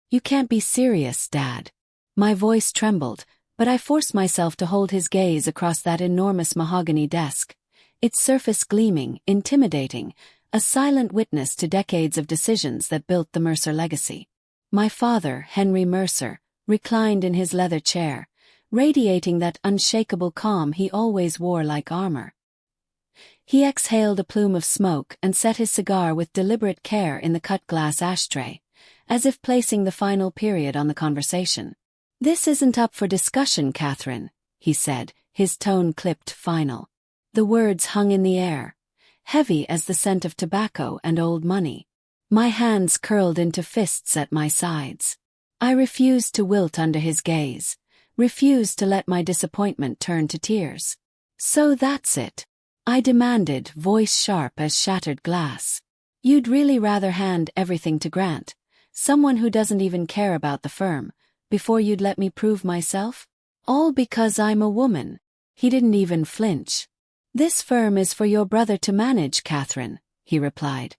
You can't be serious, Dad. My voice trembled, but I forced myself to hold his gaze across that enormous mahogany desk, its surface gleaming, intimidating, a silent witness to decades of decisions that built the Mercer legacy. My father, Henry Mercer, reclined in his leather chair, radiating that unshakable calm he always wore like armor. He exhaled a plume of smoke and set his cigar with deliberate care in the cut-glass ashtray, as if placing the final period on the conversation. "This isn't up for discussion, Catherine," he said, his tone clipped final. The words hung in the air, heavy as the scent of tobacco and old money. My hands curled into fists at my sides. I refused to wilt under his gaze, refused to let my disappointment turn to tears. "So that's it," I demanded, voice sharp as shattered glass. "You'd really rather hand everything to Grant, someone who doesn't even care about the firm, before you'd let me prove myself? All because I'm a woman." He didn't even flinch. "This firm is for your brother to manage, Catherine," he replied,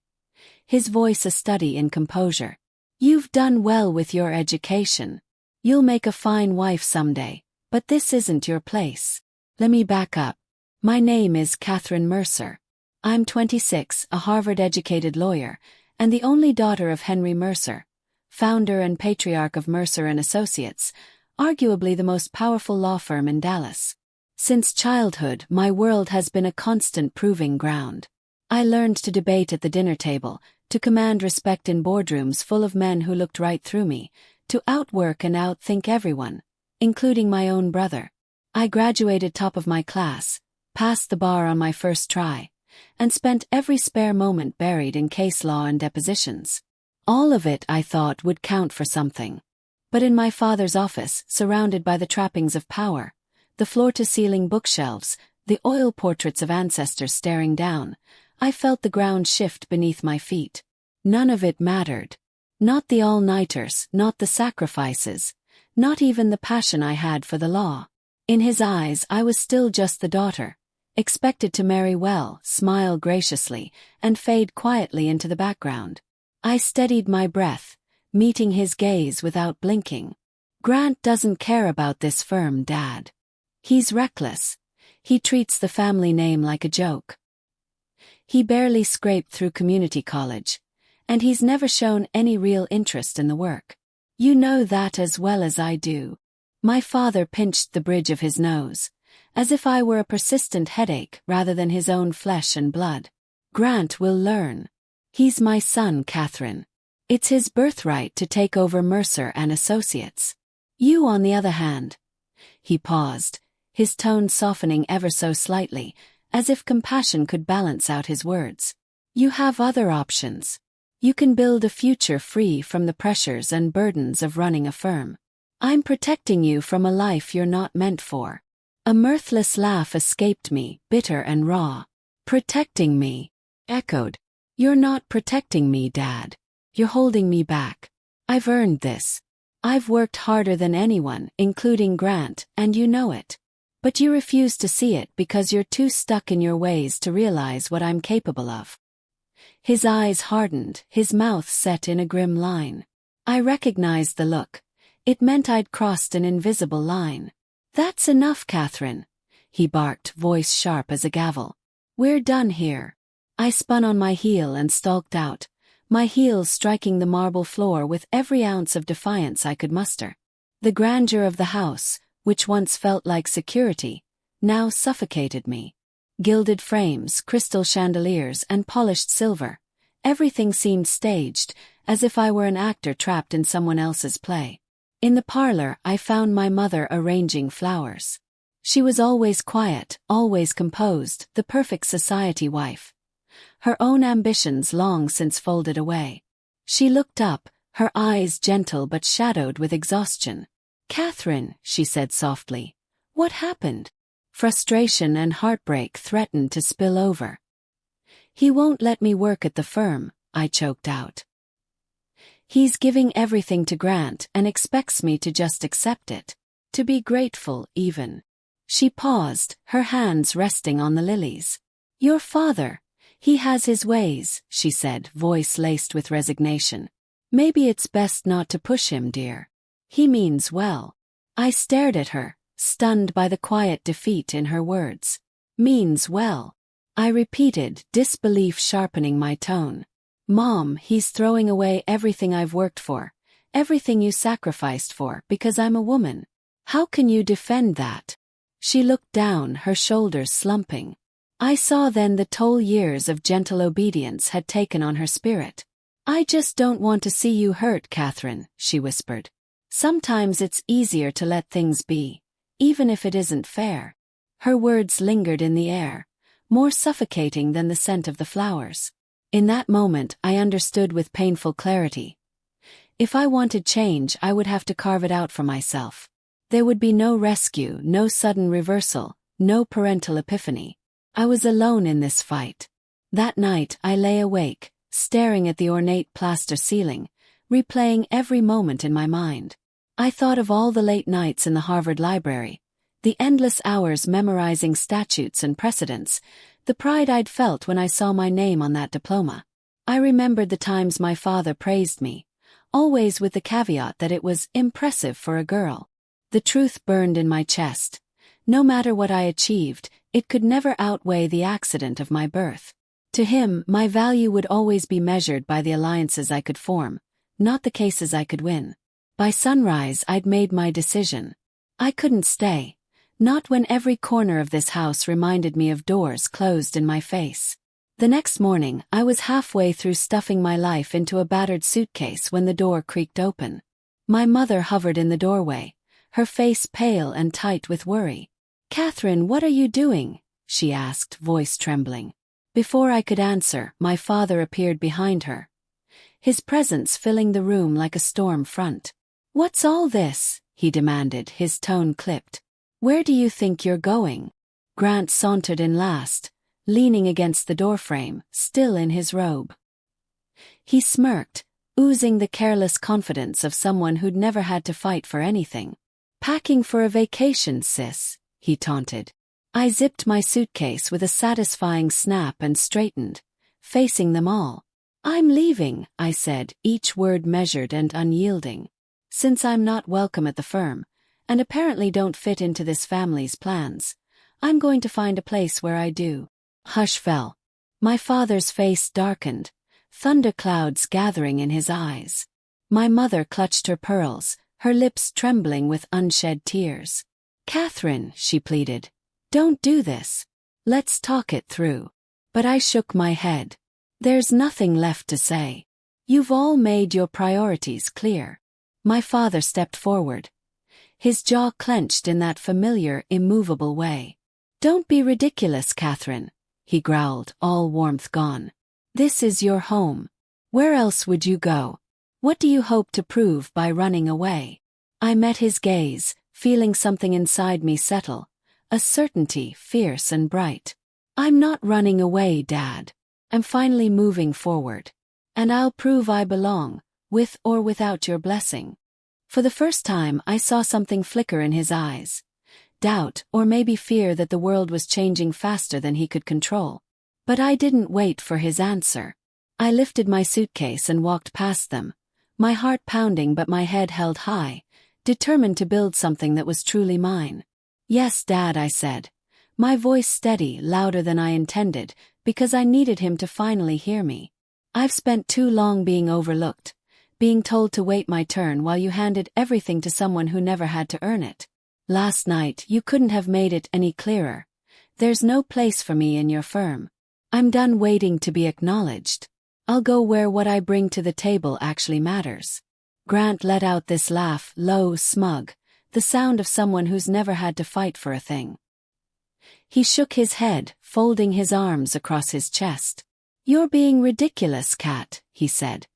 his voice a study in composure. "You've done well with your education. You'll make a fine wife someday, but this isn't your place." Let me back up. My name is Catherine Mercer. I'm 26, a Harvard-educated lawyer, and the only daughter of Henry Mercer, founder and patriarch of Mercer and Associates, arguably the most powerful law firm in Dallas. Since childhood, my world has been a constant proving ground. I learned to debate at the dinner table, to command respect in boardrooms full of men who looked right through me, to outwork and outthink everyone, including my own brother. I graduated top of my class, passed the bar on my first try, and spent every spare moment buried in case law and depositions. All of it, I thought, would count for something. But in my father's office, surrounded by the trappings of power, the floor-to-ceiling bookshelves, the oil portraits of ancestors staring down, I felt the ground shift beneath my feet. None of it mattered. Not the all-nighters, not the sacrifices, not even the passion I had for the law. In his eyes, I was still just the daughter, expected to marry well, smile graciously, and fade quietly into the background. I steadied my breath, meeting his gaze without blinking. "Grant doesn't care about this firm, Dad. He's reckless. He treats the family name like a joke. He barely scraped through community college, and he's never shown any real interest in the work. You know that as well as I do." My father pinched the bridge of his nose, as if I were a persistent headache rather than his own flesh and blood. "Grant will learn. He's my son, Catherine. It's his birthright to take over Mercer and Associates. You, on the other hand." He paused, his tone softening ever so slightly, as if compassion could balance out his words. "You have other options. You can build a future free from the pressures and burdens of running a firm. I'm protecting you from a life you're not meant for." A mirthless laugh escaped me, bitter and raw. "Protecting me?" echoed. "You're not protecting me, Dad. You're holding me back. I've earned this. I've worked harder than anyone, including Grant, and you know it. But you refuse to see it because you're too stuck in your ways to realize what I'm capable of." His eyes hardened, his mouth set in a grim line. I recognized the look. It meant I'd crossed an invisible line. "That's enough, Catherine," he barked, voice sharp as a gavel. "We're done here." I spun on my heel and stalked out, my heels striking the marble floor with every ounce of defiance I could muster. The grandeur of the house, which once felt like security, now suffocated me. Gilded frames, crystal chandeliers, and polished silver. Everything seemed staged, as if I were an actor trapped in someone else's play. In the parlor, I found my mother arranging flowers. She was always quiet, always composed, the perfect society wife. Her own ambitions long since folded away. She looked up, her eyes gentle but shadowed with exhaustion. "Catherine," she said softly, "what happened?" Frustration and heartbreak threatened to spill over. "He won't let me work at the firm," I choked out. "He's giving everything to Grant and expects me to just accept it. To be grateful, even." She paused, her hands resting on the lilies. "Your father, he has his ways," she said, voice laced with resignation. Maybe it's best not to push him, dear. He means well. I stared at her, stunned by the quiet defeat in her words. Means well. I repeated, disbelief sharpening my tone. Mom, he's throwing away everything I've worked for, everything you sacrificed for, because I'm a woman. How can you defend that? She looked down, her shoulders slumping. I saw then the toll years of gentle obedience had taken on her spirit. I just don't want to see you hurt, Catherine, she whispered. Sometimes it's easier to let things be, even if it isn't fair. Her words lingered in the air, more suffocating than the scent of the flowers. In that moment I understood with painful clarity. If I wanted change, I would have to carve it out for myself. There would be no rescue, no sudden reversal, no parental epiphany. I was alone in this fight. That night I lay awake, staring at the ornate plaster ceiling, replaying every moment in my mind. I thought of all the late nights in the Harvard Library, the endless hours memorizing statutes and precedents, the pride I'd felt when I saw my name on that diploma. I remembered the times my father praised me, always with the caveat that it was impressive for a girl. The truth burned in my chest. No matter what I achieved, it could never outweigh the accident of my birth. To him, my value would always be measured by the alliances I could form, not the cases I could win. By sunrise, I'd made my decision. I couldn't stay. Not when every corner of this house reminded me of doors closed in my face. The next morning, I was halfway through stuffing my life into a battered suitcase when the door creaked open. My mother hovered in the doorway, her face pale and tight with worry. "Catherine, what are you doing?" she asked, voice trembling. Before I could answer, my father appeared behind her, his presence filling the room like a storm front. "What's all this?" he demanded, his tone clipped. "Where do you think you're going?" Grant sauntered in last, leaning against the doorframe, still in his robe. He smirked, oozing the careless confidence of someone who'd never had to fight for anything. "Packing for a vacation, sis," he taunted. I zipped my suitcase with a satisfying snap and straightened, facing them all. "I'm leaving," I said, each word measured and unyielding. "Since I'm not welcome at the firm, and apparently don't fit into this family's plans, I'm going to find a place where I do." Hush fell. My father's face darkened, thunderclouds gathering in his eyes. My mother clutched her pearls, her lips trembling with unshed tears. "Catherine," she pleaded, "don't do this. Let's talk it through." But I shook my head. "There's nothing left to say. You've all made your priorities clear." My father stepped forward, his jaw clenched in that familiar, immovable way. "Don't be ridiculous, Catherine," he growled, all warmth gone. "This is your home. Where else would you go? What do you hope to prove by running away?" I met his gaze, feeling something inside me settle, a certainty fierce and bright. "I'm not running away, Dad. I'm finally moving forward. And I'll prove I belong, with or without your blessing." For the first time I saw something flicker in his eyes. Doubt, or maybe fear that the world was changing faster than he could control. But I didn't wait for his answer. I lifted my suitcase and walked past them, my heart pounding but my head held high, determined to build something that was truly mine. "Yes, Dad," I said, my voice steady, louder than I intended, because I needed him to finally hear me. "I've spent too long being overlooked, being told to wait my turn while you handed everything to someone who never had to earn it. Last night you couldn't have made it any clearer. There's no place for me in your firm. I'm done waiting to be acknowledged. I'll go where what I bring to the table actually matters." Grant let out this laugh, low, smug, the sound of someone who's never had to fight for a thing. He shook his head, folding his arms across his chest. "You're being ridiculous, Cat," he said,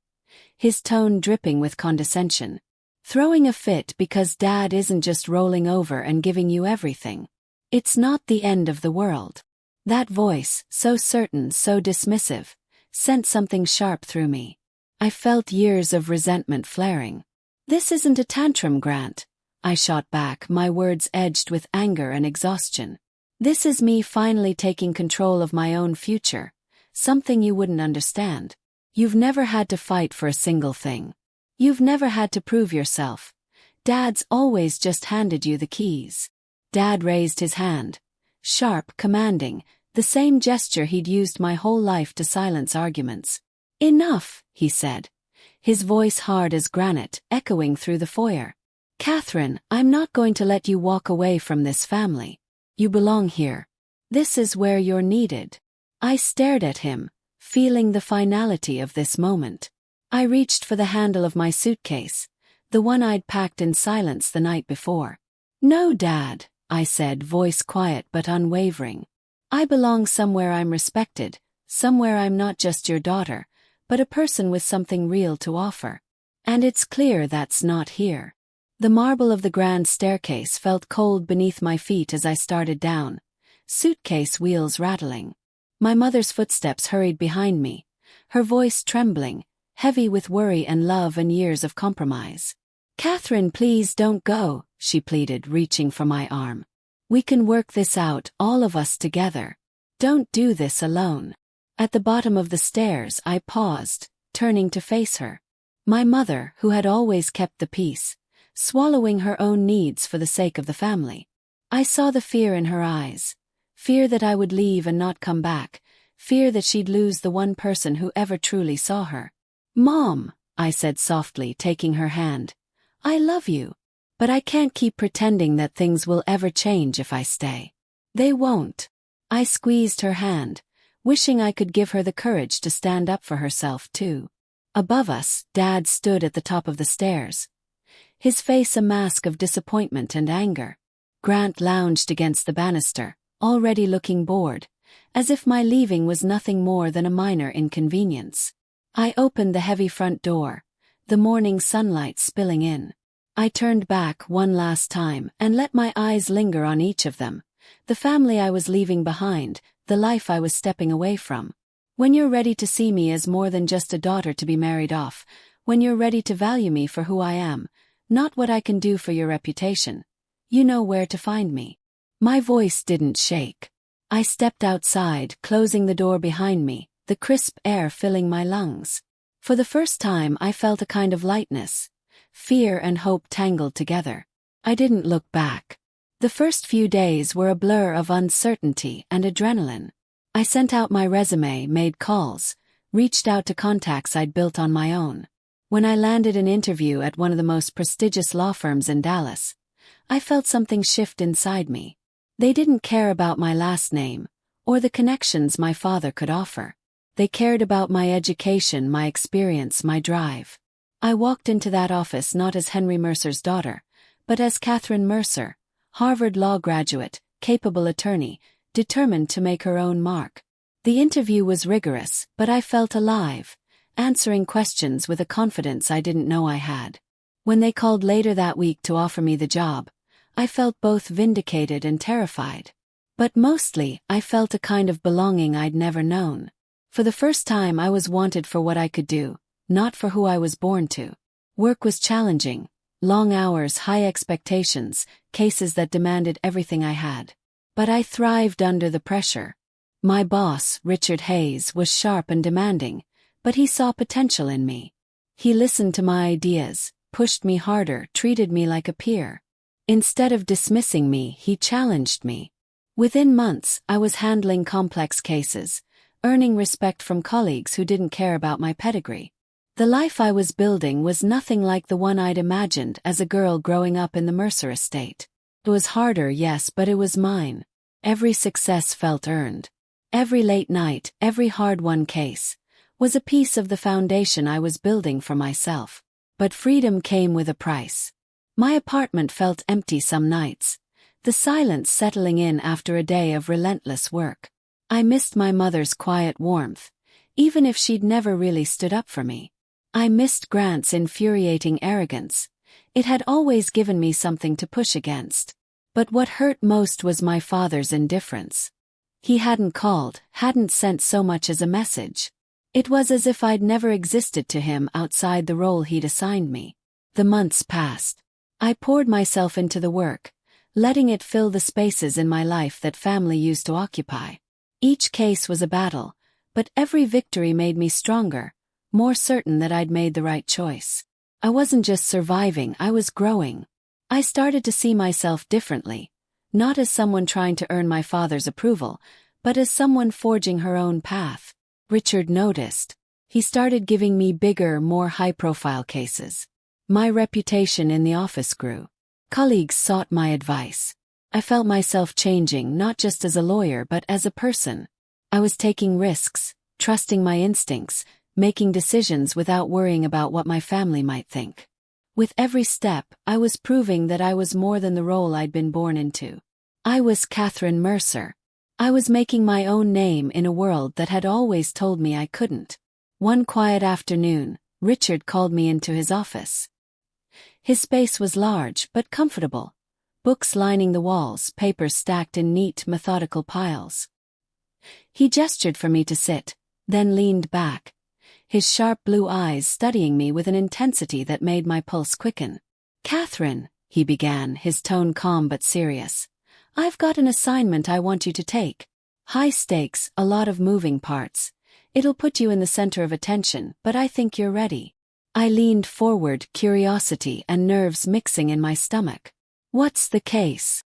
his tone dripping with condescension. "Throwing a fit because Dad isn't just rolling over and giving you everything. It's not the end of the world." That voice, so certain, so dismissive, sent something sharp through me. I felt years of resentment flaring. "This isn't a tantrum, Grant," I shot back, my words edged with anger and exhaustion. "This is me finally taking control of my own future, something you wouldn't understand. You've never had to fight for a single thing. You've never had to prove yourself. Dad's always just handed you the keys. Dad raised his hand. Sharp, commanding, the same gesture he'd used my whole life to silence arguments. Enough, he said. His voice hard as granite, echoing through the foyer. Catherine, I'm not going to let you walk away from this family. You belong here. This is where you're needed. I stared at him, feeling the finality of this moment. I reached for the handle of my suitcase, the one I'd packed in silence the night before. No, Dad, I said, voice quiet but unwavering. I belong somewhere I'm respected, somewhere I'm not just your daughter, but a person with something real to offer. And it's clear that's not here. The marble of the grand staircase felt cold beneath my feet as I started down, suitcase wheels rattling. My mother's footsteps hurried behind me, her voice trembling, heavy with worry and love and years of compromise. Catherine, please don't go, she pleaded, reaching for my arm. We can work this out, all of us together. Don't do this alone. At the bottom of the stairs, I paused, turning to face her. My mother, who had always kept the peace, swallowing her own needs for the sake of the family. I saw the fear in her eyes. Fear that I would leave and not come back. Fear that she'd lose the one person who ever truly saw her. Mom, I said softly, taking her hand. I love you. But I can't keep pretending that things will ever change if I stay. They won't. I squeezed her hand, wishing I could give her the courage to stand up for herself too. Above us, Dad stood at the top of the stairs, his face a mask of disappointment and anger. Grant lounged against the banister, already looking bored, as if my leaving was nothing more than a minor inconvenience. I opened the heavy front door, the morning sunlight spilling in. I turned back one last time and let my eyes linger on each of them, the family I was leaving behind, the life I was stepping away from. When you're ready to see me as more than just a daughter to be married off, when you're ready to value me for who I am, not what I can do for your reputation, you know where to find me. My voice didn't shake. I stepped outside, closing the door behind me, the crisp air filling my lungs. For the first time I felt a kind of lightness, fear and hope tangled together. I didn't look back. The first few days were a blur of uncertainty and adrenaline. I sent out my resume, made calls, reached out to contacts I'd built on my own. When I landed an interview at one of the most prestigious law firms in Dallas, I felt something shift inside me. They didn't care about my last name, or the connections my father could offer. They cared about my education, my experience, my drive. I walked into that office not as Henry Mercer's daughter, but as Catherine Mercer, Harvard law graduate, capable attorney, determined to make her own mark. The interview was rigorous, but I felt alive, answering questions with a confidence I didn't know I had. When they called later that week to offer me the job, I felt both vindicated and terrified. But mostly, I felt a kind of belonging I'd never known. For the first time I was wanted for what I could do, not for who I was born to. Work was challenging, long hours, high expectations, cases that demanded everything I had. But I thrived under the pressure. My boss, Richard Hayes, was sharp and demanding, but he saw potential in me. He listened to my ideas, pushed me harder, treated me like a peer. Instead of dismissing me, he challenged me. Within months, I was handling complex cases, earning respect from colleagues who didn't care about my pedigree. The life I was building was nothing like the one I'd imagined as a girl growing up in the Mercer estate. It was harder, yes, but it was mine. Every success felt earned. Every late night, every hard-won case, was a piece of the foundation I was building for myself. But freedom came with a price. My apartment felt empty some nights, the silence settling in after a day of relentless work. I missed my mother's quiet warmth, even if she'd never really stood up for me. I missed Grant's infuriating arrogance. It had always given me something to push against. But what hurt most was my father's indifference. He hadn't called, hadn't sent so much as a message. It was as if I'd never existed to him outside the role he'd assigned me. The months passed. I poured myself into the work, letting it fill the spaces in my life that family used to occupy. Each case was a battle, but every victory made me stronger, more certain that I'd made the right choice. I wasn't just surviving, I was growing. I started to see myself differently, not as someone trying to earn my father's approval, but as someone forging her own path. Richard noticed. He started giving me bigger, more high-profile cases. My reputation in the office grew. Colleagues sought my advice. I felt myself changing not just as a lawyer but as a person. I was taking risks, trusting my instincts, making decisions without worrying about what my family might think. With every step, I was proving that I was more than the role I'd been born into. I was Catherine Mercer. I was making my own name in a world that had always told me I couldn't. One quiet afternoon, Richard called me into his office. His space was large but comfortable. Books lining the walls, papers stacked in neat, methodical piles. He gestured for me to sit, then leaned back, his sharp blue eyes studying me with an intensity that made my pulse quicken. "Catherine," he began, his tone calm but serious, "I've got an assignment I want you to take. High stakes, a lot of moving parts. It'll put you in the center of attention, but I think you're ready." I leaned forward, curiosity and nerves mixing in my stomach. "What's the case?"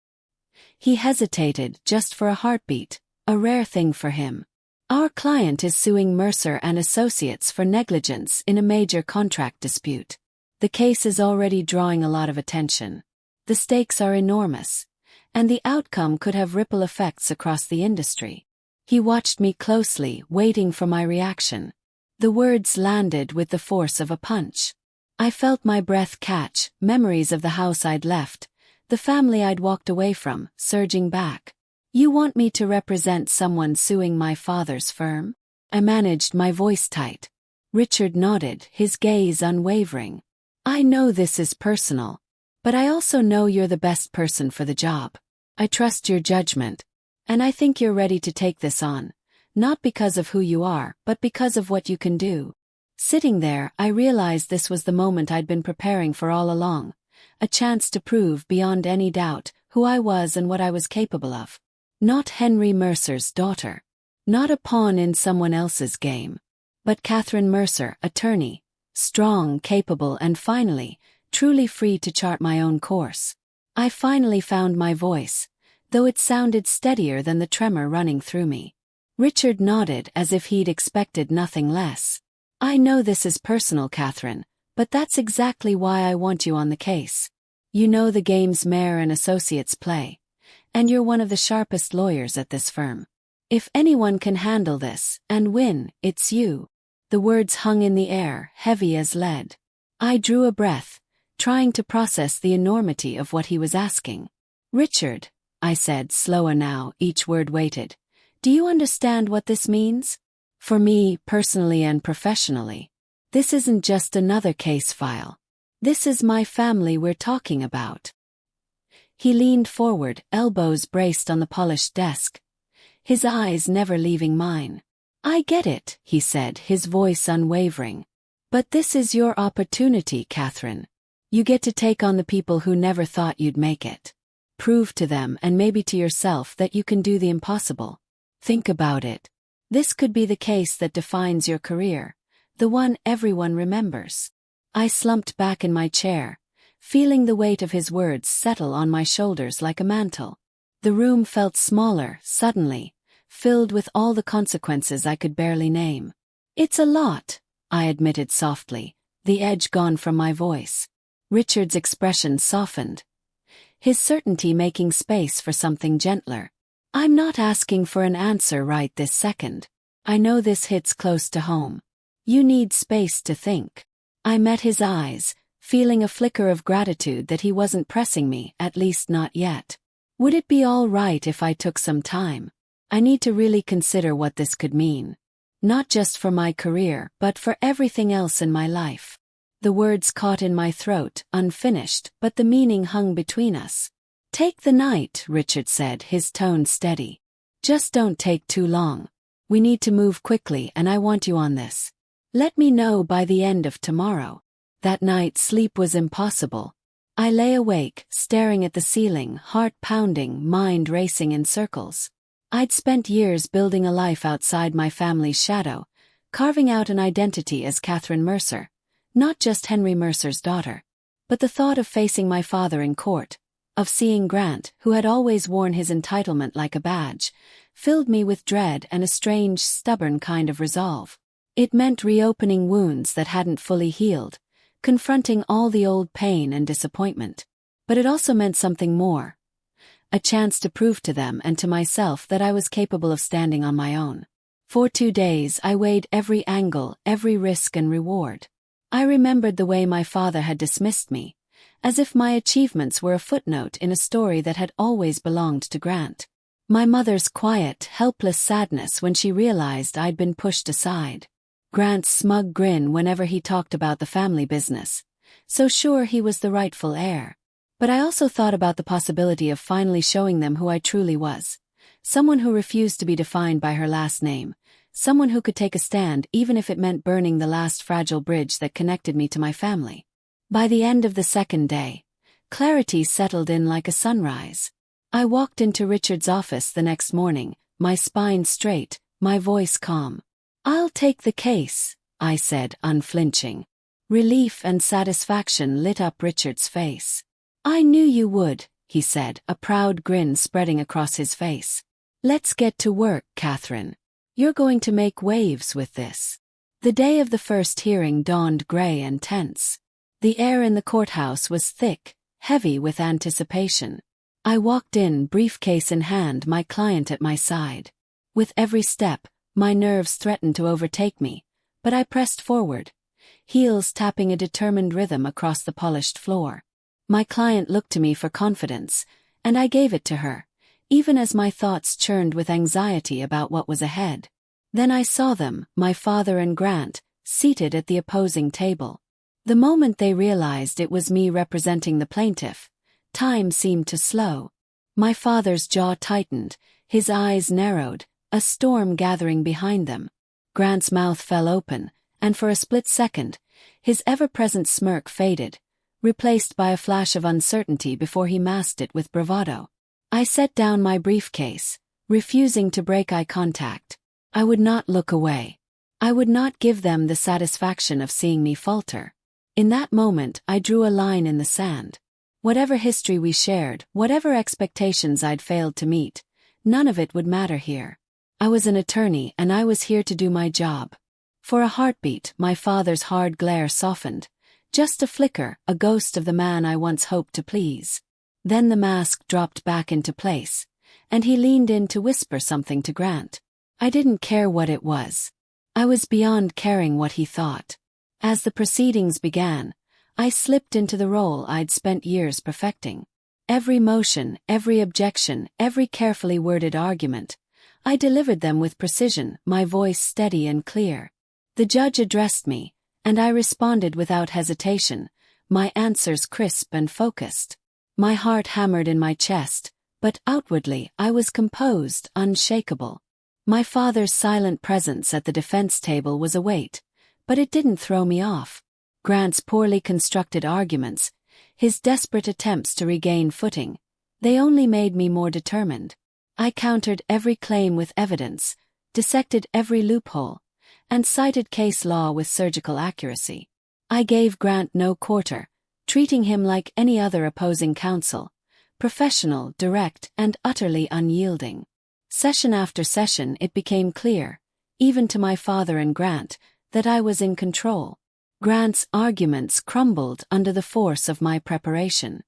He hesitated, just for a heartbeat, a rare thing for him. "Our client is suing Mercer and Associates for negligence in a major contract dispute. The case is already drawing a lot of attention. The stakes are enormous, and the outcome could have ripple effects across the industry." He watched me closely, waiting for my reaction. The words landed with the force of a punch. I felt my breath catch, memories of the house I'd left, the family I'd walked away from, surging back. "You want me to represent someone suing my father's firm?" I managed, my voice tight. Richard nodded, his gaze unwavering. "I know this is personal, but I also know you're the best person for the job. I trust your judgment, and I think you're ready to take this on, not because of who you are, but because of what you can do." Sitting there, I realized this was the moment I'd been preparing for all along, a chance to prove beyond any doubt who I was and what I was capable of. Not Henry Mercer's daughter. Not a pawn in someone else's game. But Catherine Mercer, attorney, strong, capable, and finally, truly free to chart my own course. I finally found my voice, though it sounded steadier than the tremor running through me. Richard nodded as if he'd expected nothing less. "I know this is personal, Catherine, but that's exactly why I want you on the case. You know the games Mayer and Associates play, and you're one of the sharpest lawyers at this firm. If anyone can handle this and win, it's you." The words hung in the air, heavy as lead. I drew a breath, trying to process the enormity of what he was asking. "Richard," I said, slower now, each word weighted, "do you understand what this means? For me, personally and professionally. This isn't just another case file. This is my family we're talking about." He leaned forward, elbows braced on the polished desk, his eyes never leaving mine. "I get it," he said, his voice unwavering. "But this is your opportunity, Catherine. You get to take on the people who never thought you'd make it. Prove to them and maybe to yourself that you can do the impossible. Think about it. This could be the case that defines your career, the one everyone remembers." I slumped back in my chair, feeling the weight of his words settle on my shoulders like a mantle. The room felt smaller, suddenly, filled with all the consequences I could barely name. "It's a lot," I admitted softly, the edge gone from my voice. Richard's expression softened, his certainty making space for something gentler. "I'm not asking for an answer right this second. I know this hits close to home. You need space to think." I met his eyes, feeling a flicker of gratitude that he wasn't pressing me, at least not yet. "Would it be all right if I took some time? I need to really consider what this could mean. Not just for my career, but for everything else in my life." The words caught in my throat, unfinished, but the meaning hung between us. "Take the night," Richard said, his tone steady. "Just don't take too long. We need to move quickly and I want you on this. Let me know by the end of tomorrow." That night sleep was impossible. I lay awake, staring at the ceiling, heart pounding, mind racing in circles. I'd spent years building a life outside my family's shadow, carving out an identity as Catherine Mercer, Not just Henry Mercer's daughter. But the thought of facing my father in court, of seeing Grant, who had always worn his entitlement like a badge, filled me with dread and a strange, stubborn kind of resolve. It meant reopening wounds that hadn't fully healed, confronting all the old pain and disappointment. But it also meant something more. A chance to prove to them and to myself that I was capable of standing on my own. For 2 days I weighed every angle, every risk and reward. I remembered the way my father had dismissed me, as if my achievements were a footnote in a story that had always belonged to Grant. My mother's quiet, helpless sadness when she realized I'd been pushed aside. Grant's smug grin whenever he talked about the family business, so sure he was the rightful heir. But I also thought about the possibility of finally showing them who I truly was. Someone who refused to be defined by her last name. Someone who could take a stand even if it meant burning the last fragile bridge that connected me to my family. By the end of the second day, clarity settled in like a sunrise. I walked into Richard's office the next morning, my spine straight, my voice calm. "I'll take the case," I said, unflinching. Relief and satisfaction lit up Richard's face. "I knew you would," he said, a proud grin spreading across his face. "Let's get to work, Catherine. You're going to make waves with this." The day of the first hearing dawned gray and tense. The air in the courthouse was thick, heavy with anticipation. I walked in, briefcase in hand, my client at my side. With every step, my nerves threatened to overtake me, but I pressed forward, heels tapping a determined rhythm across the polished floor. My client looked to me for confidence, and I gave it to her, even as my thoughts churned with anxiety about what was ahead. Then I saw them, my father and Grant, seated at the opposing table. The moment they realized it was me representing the plaintiff, time seemed to slow. My father's jaw tightened, his eyes narrowed, a storm gathering behind them. Grant's mouth fell open, and for a split second, his ever-present smirk faded, replaced by a flash of uncertainty before he masked it with bravado. I set down my briefcase, refusing to break eye contact. I would not look away. I would not give them the satisfaction of seeing me falter. In that moment, I drew a line in the sand. Whatever history we shared, whatever expectations I'd failed to meet, none of it would matter here. I was an attorney and I was here to do my job. For a heartbeat, my father's hard glare softened. Just a flicker, a ghost of the man I once hoped to please. Then the mask dropped back into place, and he leaned in to whisper something to Grant. I didn't care what it was. I was beyond caring what he thought. As the proceedings began, I slipped into the role I'd spent years perfecting. Every motion, every objection, every carefully worded argument, I delivered them with precision, my voice steady and clear. The judge addressed me, and I responded without hesitation, my answers crisp and focused. My heart hammered in my chest, but outwardly I was composed, unshakable. My father's silent presence at the defense table was a weight, but it didn't throw me off. Grant's poorly constructed arguments, his desperate attempts to regain footing, they only made me more determined. I countered every claim with evidence, dissected every loophole, and cited case law with surgical accuracy. I gave Grant no quarter, treating him like any other opposing counsel, professional, direct, and utterly unyielding. Session after session it became clear, even to my father and Grant, that I was in control. Grant's arguments crumbled under the force of my preparation.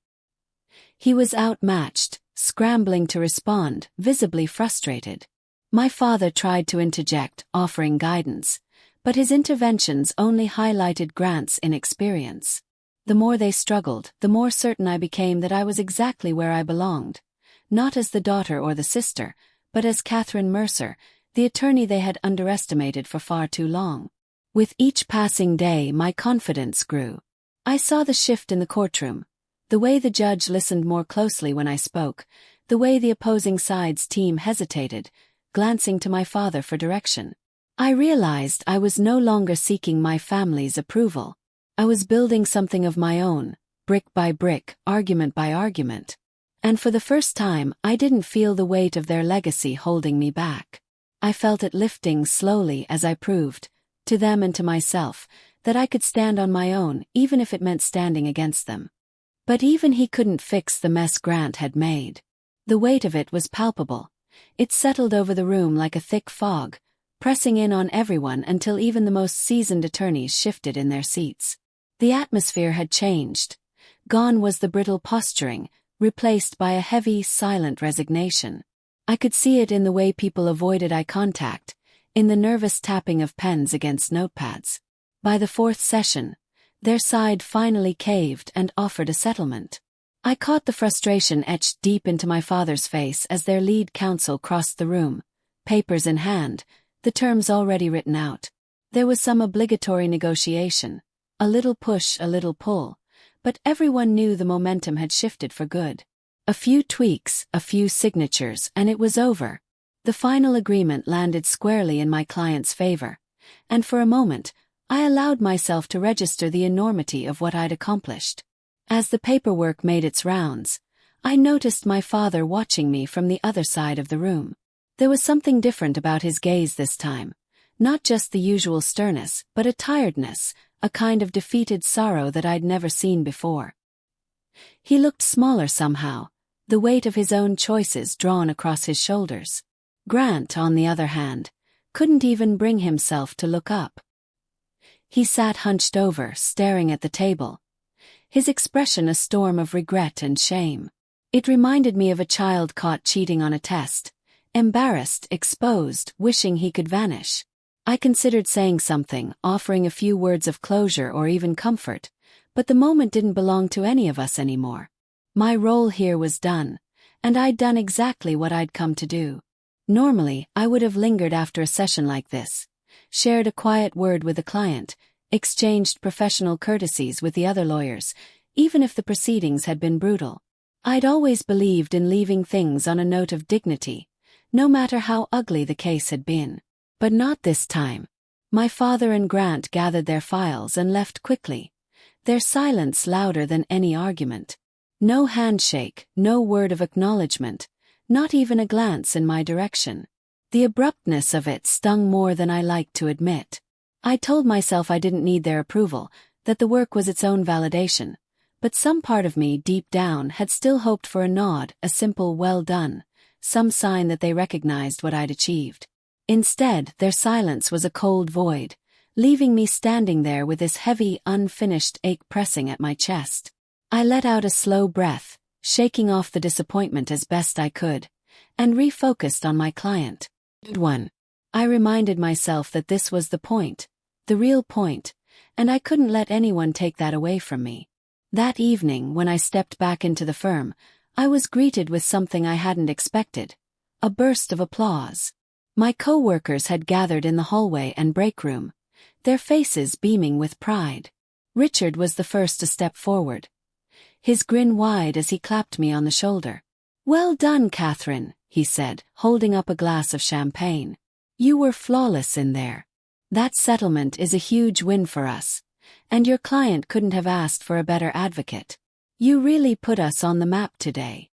He was outmatched, scrambling to respond, visibly frustrated. My father tried to interject, offering guidance, but his interventions only highlighted Grant's inexperience. The more they struggled, the more certain I became that I was exactly where I belonged, not as the daughter or the sister, but as Catherine Mercer, the attorney they had underestimated for far too long. With each passing day, my confidence grew. I saw the shift in the courtroom, the way the judge listened more closely when I spoke, the way the opposing side's team hesitated, glancing to my father for direction. I realized I was no longer seeking my family's approval. I was building something of my own, brick by brick, argument by argument. And for the first time, I didn't feel the weight of their legacy holding me back. I felt it lifting slowly as I proved, to them and to myself, that I could stand on my own, even if it meant standing against them. But even he couldn't fix the mess Grant had made. The weight of it was palpable. It settled over the room like a thick fog, pressing in on everyone until even the most seasoned attorneys shifted in their seats. The atmosphere had changed. Gone was the brittle posturing, replaced by a heavy, silent resignation. I could see it in the way people avoided eye contact, in the nervous tapping of pens against notepads. By the fourth session, their side finally caved and offered a settlement. I caught the frustration etched deep into my father's face as their lead counsel crossed the room, papers in hand, the terms already written out. There was some obligatory negotiation, a little push, a little pull, but everyone knew the momentum had shifted for good. A few tweaks, a few signatures, and it was over. The final agreement landed squarely in my client's favor, and for a moment, I allowed myself to register the enormity of what I'd accomplished. As the paperwork made its rounds, I noticed my father watching me from the other side of the room. There was something different about his gaze this time, not just the usual sternness, but a tiredness, a kind of defeated sorrow that I'd never seen before. He looked smaller somehow, the weight of his own choices drawn across his shoulders. Grant, on the other hand, couldn't even bring himself to look up. He sat hunched over, staring at the table, his expression a storm of regret and shame. It reminded me of a child caught cheating on a test, embarrassed, exposed, wishing he could vanish. I considered saying something, offering a few words of closure or even comfort, but the moment didn't belong to any of us anymore. My role here was done, and I'd done exactly what I'd come to do. Normally, I would have lingered after a session like this, shared a quiet word with the client, exchanged professional courtesies with the other lawyers, even if the proceedings had been brutal. I'd always believed in leaving things on a note of dignity, no matter how ugly the case had been. But not this time. My father and Grant gathered their files and left quickly, their silence louder than any argument. No handshake, no word of acknowledgement, not even a glance in my direction. The abruptness of it stung more than I liked to admit. I told myself I didn't need their approval, that the work was its own validation, but some part of me deep down had still hoped for a nod, a simple well done, some sign that they recognized what I'd achieved. Instead, their silence was a cold void, leaving me standing there with this heavy, unfinished ache pressing at my chest. I let out a slow breath, shaking off the disappointment as best I could, and refocused on my client. One. I reminded myself that this was the point, the real point, and I couldn't let anyone take that away from me. That evening, when I stepped back into the firm, I was greeted with something I hadn't expected, a burst of applause. My co-workers had gathered in the hallway and break room, their faces beaming with pride. Richard was the first to step forward, his grin wide as he clapped me on the shoulder. "Well done, Catherine," he said, holding up a glass of champagne. "You were flawless in there. That settlement is a huge win for us, and your client couldn't have asked for a better advocate. You really put us on the map today."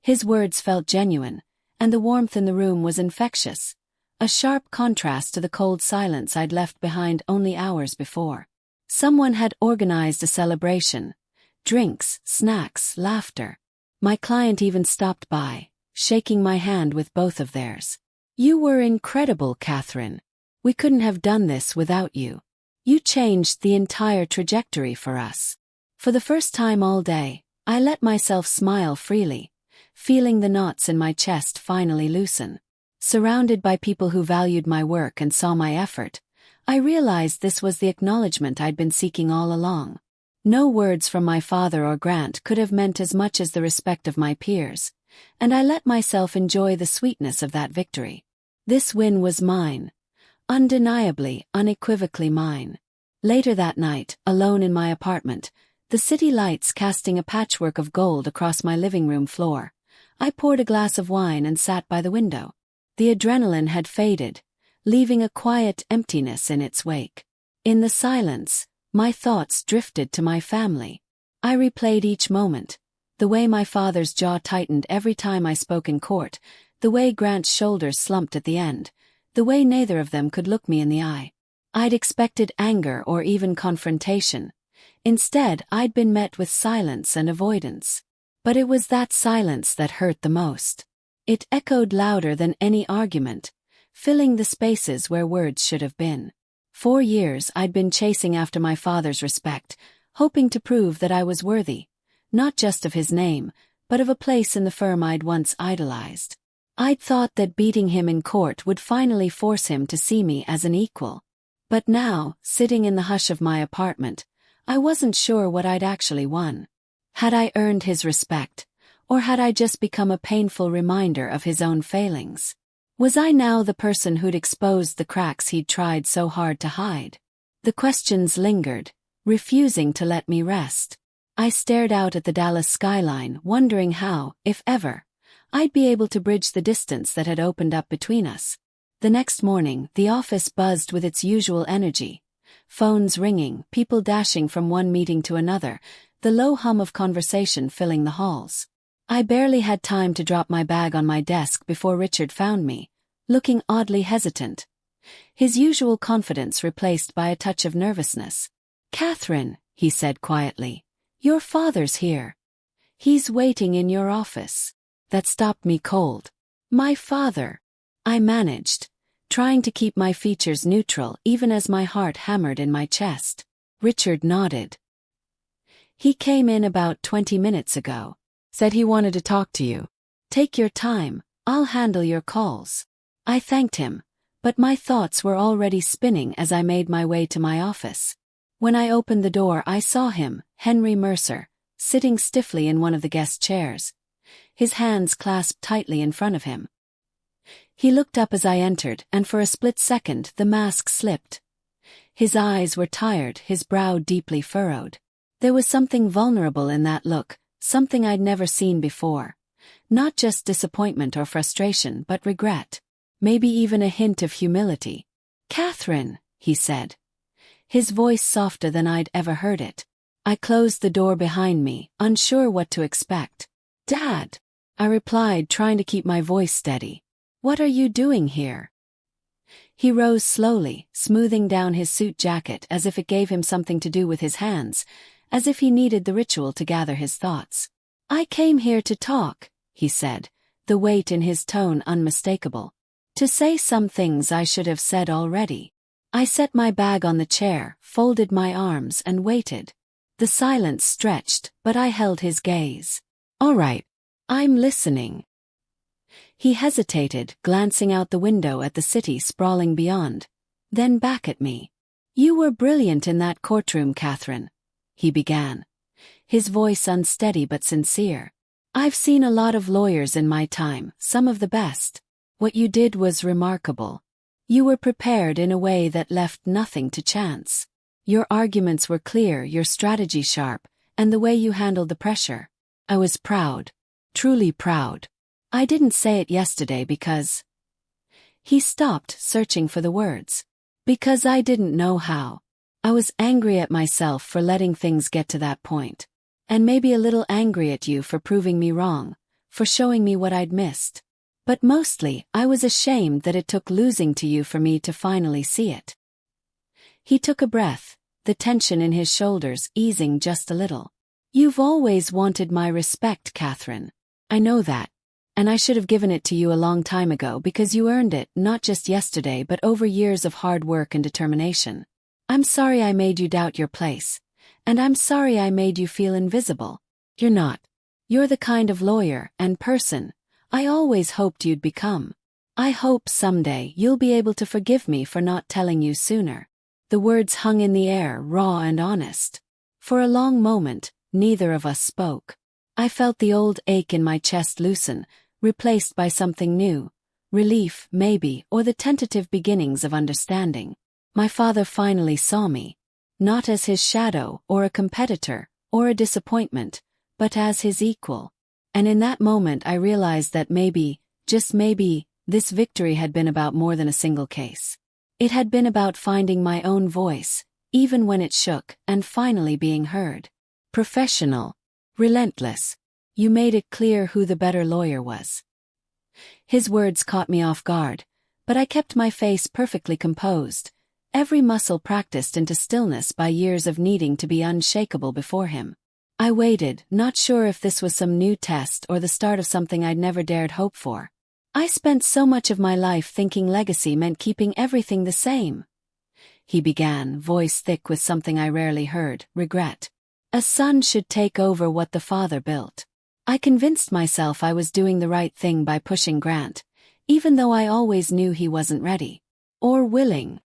His words felt genuine, and the warmth in the room was infectious, a sharp contrast to the cold silence I'd left behind only hours before. Someone had organized a celebration, drinks, snacks, laughter. My client even stopped by, shaking my hand with both of theirs. "You were incredible, Catherine. We couldn't have done this without you. You changed the entire trajectory for us." For the first time all day, I let myself smile freely, feeling the knots in my chest finally loosen. Surrounded by people who valued my work and saw my effort, I realized this was the acknowledgement I'd been seeking all along. No words from my father or Grant could have meant as much as the respect of my peers, and I let myself enjoy the sweetness of that victory. This win was mine. Undeniably, unequivocally mine. Later that night, alone in my apartment, the city lights casting a patchwork of gold across my living room floor, I poured a glass of wine and sat by the window. The adrenaline had faded, leaving a quiet emptiness in its wake. In the silence, my thoughts drifted to my family. I replayed each moment, the way my father's jaw tightened every time I spoke in court, the way Grant's shoulders slumped at the end, the way neither of them could look me in the eye. I'd expected anger or even confrontation. Instead, I'd been met with silence and avoidance. But it was that silence that hurt the most. It echoed louder than any argument, filling the spaces where words should have been. 4 years I'd been chasing after my father's respect, hoping to prove that I was worthy, not just of his name, but of a place in the firm I'd once idolized. I'd thought that beating him in court would finally force him to see me as an equal. But now, sitting in the hush of my apartment, I wasn't sure what I'd actually won. Had I earned his respect, or had I just become a painful reminder of his own failings? Was I now the person who'd exposed the cracks he'd tried so hard to hide? The questions lingered, refusing to let me rest. I stared out at the Dallas skyline, wondering how, if ever, I'd be able to bridge the distance that had opened up between us. The next morning, the office buzzed with its usual energy. Phones ringing, people dashing from one meeting to another, the low hum of conversation filling the halls. I barely had time to drop my bag on my desk before Richard found me, looking oddly hesitant. His usual confidence replaced by a touch of nervousness. "Catherine," he said quietly, "your father's here. He's waiting in your office." That stopped me cold. "My father," I managed, trying to keep my features neutral even as my heart hammered in my chest. Richard nodded. "He came in about 20 minutes ago. Said he wanted to talk to you. Take your time, I'll handle your calls." I thanked him, but my thoughts were already spinning as I made my way to my office. When I opened the door, I saw him, Henry Mercer, sitting stiffly in one of the guest chairs, his hands clasped tightly in front of him. He looked up as I entered, and for a split second the mask slipped. His eyes were tired, his brow deeply furrowed. There was something vulnerable in that look, something I'd never seen before. Not just disappointment or frustration, but regret. Maybe even a hint of humility. "Catherine," he said, his voice softer than I'd ever heard it. I closed the door behind me, unsure what to expect. "Dad," I replied, trying to keep my voice steady. "What are you doing here?" He rose slowly, smoothing down his suit jacket as if it gave him something to do with his hands, as if he needed the ritual to gather his thoughts. "I came here to talk," he said, the weight in his tone unmistakable. "To say some things I should have said already." I set my bag on the chair, folded my arms, and waited. The silence stretched, but I held his gaze. "All right, I'm listening." He hesitated, glancing out the window at the city sprawling beyond, then back at me. "You were brilliant in that courtroom, Catherine," he began, his voice unsteady but sincere. "I've seen a lot of lawyers in my time, some of the best. What you did was remarkable. You were prepared in a way that left nothing to chance. Your arguments were clear, your strategy sharp, and the way you handled the pressure. I was proud. Truly proud. I didn't say it yesterday because..." He stopped, searching for the words. "Because I didn't know how. I was angry at myself for letting things get to that point. And maybe a little angry at you for proving me wrong, for showing me what I'd missed. But mostly, I was ashamed that it took losing to you for me to finally see it." He took a breath, the tension in his shoulders easing just a little. "You've always wanted my respect, Catherine. I know that. And I should have given it to you a long time ago because you earned it not just yesterday but over years of hard work and determination. I'm sorry I made you doubt your place. And I'm sorry I made you feel invisible. You're not. You're the kind of lawyer and person I always hoped you'd become. I hope someday you'll be able to forgive me for not telling you sooner." The words hung in the air, raw and honest. For a long moment, neither of us spoke. I felt the old ache in my chest loosen, replaced by something new. Relief, maybe, or the tentative beginnings of understanding. My father finally saw me. Not as his shadow, or a competitor, or a disappointment, but as his equal. And in that moment I realized that maybe, just maybe, this victory had been about more than a single case. It had been about finding my own voice, even when it shook, and finally being heard. "Professional. Relentless. You made it clear who the better lawyer was." His words caught me off guard, but I kept my face perfectly composed, every muscle practiced into stillness by years of needing to be unshakable before him. I waited, not sure if this was some new test or the start of something I'd never dared hope for. I spent so much of my life thinking legacy meant keeping everything the same. He began, voice thick with something I rarely heard, regret. A son should take over what the father built. I convinced myself I was doing the right thing by pushing Grant, even though I always knew he wasn't ready. Or willing.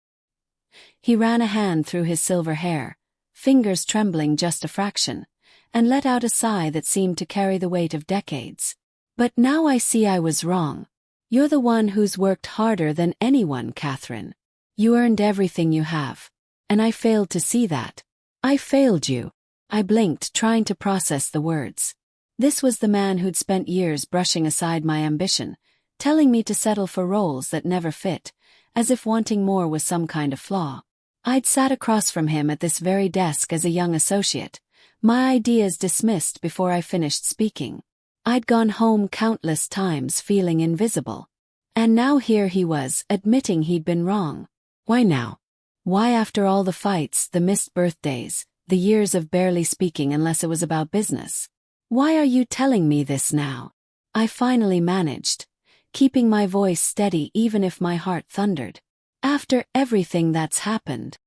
He ran a hand through his silver hair, fingers trembling just a fraction, and let out a sigh that seemed to carry the weight of decades. But now I see I was wrong. You're the one who's worked harder than anyone, Catherine. You earned everything you have. And I failed to see that. I failed you. I blinked, trying to process the words. This was the man who'd spent years brushing aside my ambition, telling me to settle for roles that never fit, as if wanting more was some kind of flaw. I'd sat across from him at this very desk as a young associate, my ideas dismissed before I finished speaking. I'd gone home countless times feeling invisible. And now here he was, admitting he'd been wrong. Why now? Why after all the fights, the missed birthdays, the years of barely speaking unless it was about business? Why are you telling me this now? I finally managed, keeping my voice steady even if my heart thundered. After everything that's happened.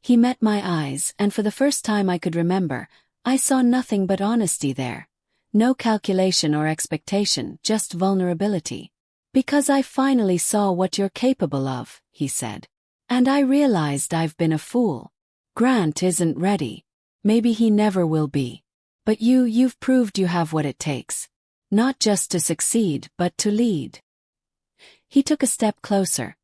He met my eyes, and for the first time I could remember, I saw nothing but honesty there. No calculation or expectation, just vulnerability. Because I finally saw what you're capable of, he said. And I realized I've been a fool. Grant isn't ready. Maybe he never will be. But you've proved you have what it takes. Not just to succeed, but to lead. He took a step closer.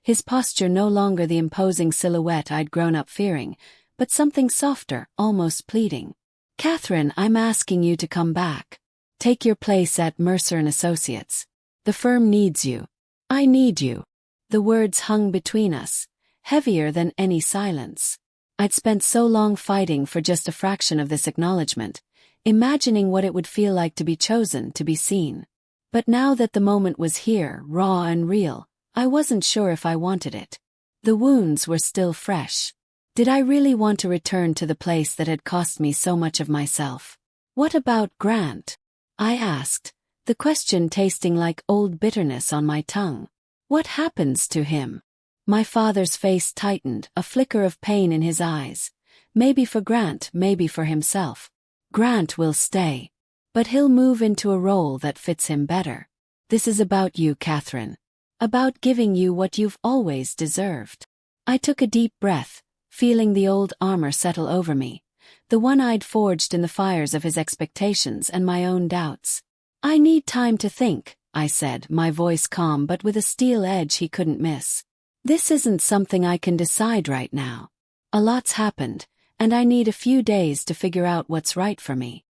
His posture no longer the imposing silhouette I'd grown up fearing, but something softer, almost pleading. Catherine, I'm asking you to come back. Take your place at Mercer & Associates. The firm needs you. I need you. The words hung between us, heavier than any silence. I'd spent so long fighting for just a fraction of this acknowledgement, imagining what it would feel like to be chosen, to be seen. But now that the moment was here, raw and real, I wasn't sure if I wanted it. The wounds were still fresh. Did I really want to return to the place that had cost me so much of myself? What about Grant? I asked, the question tasting like old bitterness on my tongue. What happens to him? My father's face tightened, a flicker of pain in his eyes. Maybe for Grant, maybe for himself. Grant will stay. But he'll move into a role that fits him better. This is about you, Catherine. About giving you what you've always deserved. I took a deep breath, feeling the old armor settle over me, the one I'd forged in the fires of his expectations and my own doubts. I need time to think, I said, my voice calm but with a steel edge he couldn't miss. This isn't something I can decide right now. A lot's happened, and I need a few days to figure out what's right for me.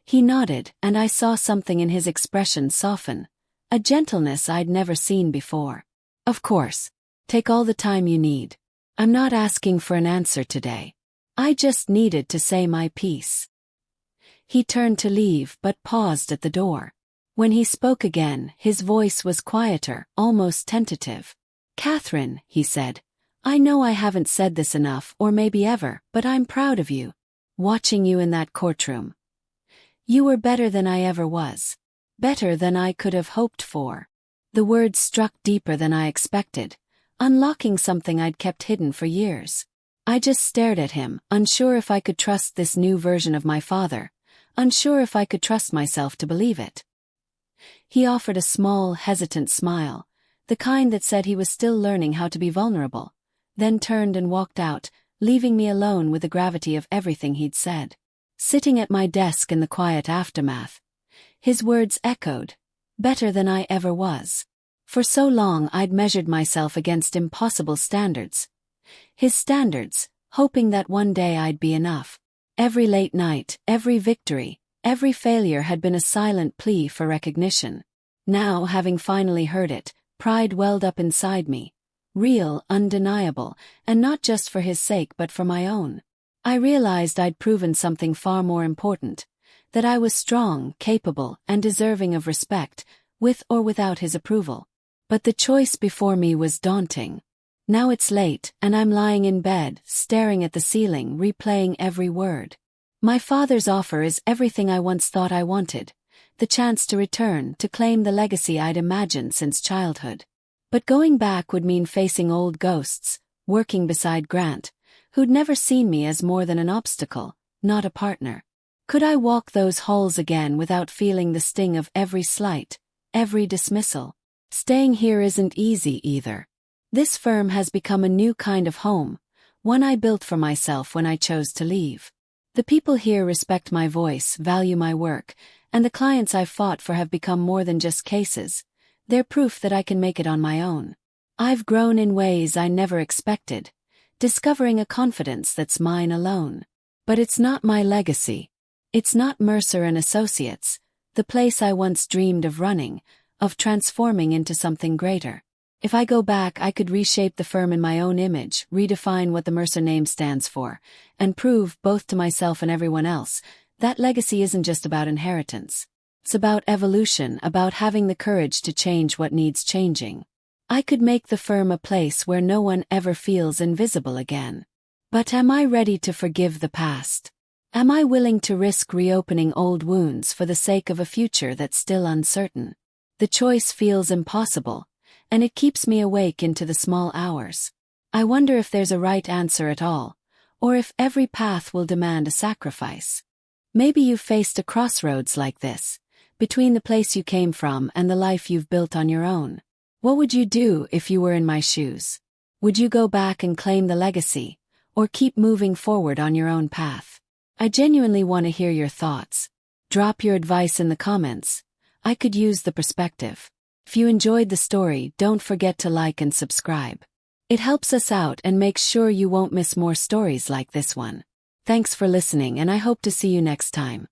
He nodded, and I saw something in his expression soften, a gentleness I'd never seen before. Of course. Take all the time you need. I'm not asking for an answer today. I just needed to say my piece. He turned to leave but paused at the door. When he spoke again, his voice was quieter, almost tentative. Catherine, he said, I know I haven't said this enough or maybe ever, but I'm proud of you. Watching you in that courtroom. You were better than I ever was. Better than I could have hoped for. The words struck deeper than I expected, unlocking something I'd kept hidden for years. I just stared at him, unsure if I could trust this new version of my father, unsure if I could trust myself to believe it. He offered a small, hesitant smile, the kind that said he was still learning how to be vulnerable, then turned and walked out, leaving me alone with the gravity of everything he'd said. Sitting at my desk in the quiet aftermath, his words echoed, better than I ever was. For so long I'd measured myself against impossible standards. His standards, hoping that one day I'd be enough. Every late night, every victory, every failure had been a silent plea for recognition. Now, having finally heard it, pride welled up inside me. Real, undeniable, and not just for his sake but for my own. I realized I'd proven something far more important, that I was strong, capable, and deserving of respect, with or without his approval. But the choice before me was daunting. Now it's late, and I'm lying in bed, staring at the ceiling, replaying every word. My father's offer is everything I once thought I wanted. The chance to return, to claim the legacy I'd imagined since childhood. But going back would mean facing old ghosts, working beside Grant, who'd never seen me as more than an obstacle, not a partner. Could I walk those halls again without feeling the sting of every slight, every dismissal? Staying here isn't easy either. This firm has become a new kind of home, one I built for myself when I chose to leave. The people here respect my voice, value my work, and the clients I've fought for have become more than just cases. They're proof that I can make it on my own. I've grown in ways I never expected, discovering a confidence that's mine alone. But it's not my legacy. It's not Mercer and Associates, the place I once dreamed of running, of transforming into something greater. If I go back, I could reshape the firm in my own image, redefine what the Mercer name stands for, and prove, both to myself and everyone else, that legacy isn't just about inheritance. It's about evolution, about having the courage to change what needs changing. I could make the firm a place where no one ever feels invisible again. But am I ready to forgive the past? Am I willing to risk reopening old wounds for the sake of a future that's still uncertain? The choice feels impossible, and it keeps me awake into the small hours. I wonder if there's a right answer at all, or if every path will demand a sacrifice. Maybe you've faced a crossroads like this, between the place you came from and the life you've built on your own. What would you do if you were in my shoes? Would you go back and claim the legacy, or keep moving forward on your own path? I genuinely want to hear your thoughts. Drop your advice in the comments. I could use the perspective. If you enjoyed the story, don't forget to like and subscribe. It helps us out and makes sure you won't miss more stories like this one. Thanks for listening, and I hope to see you next time.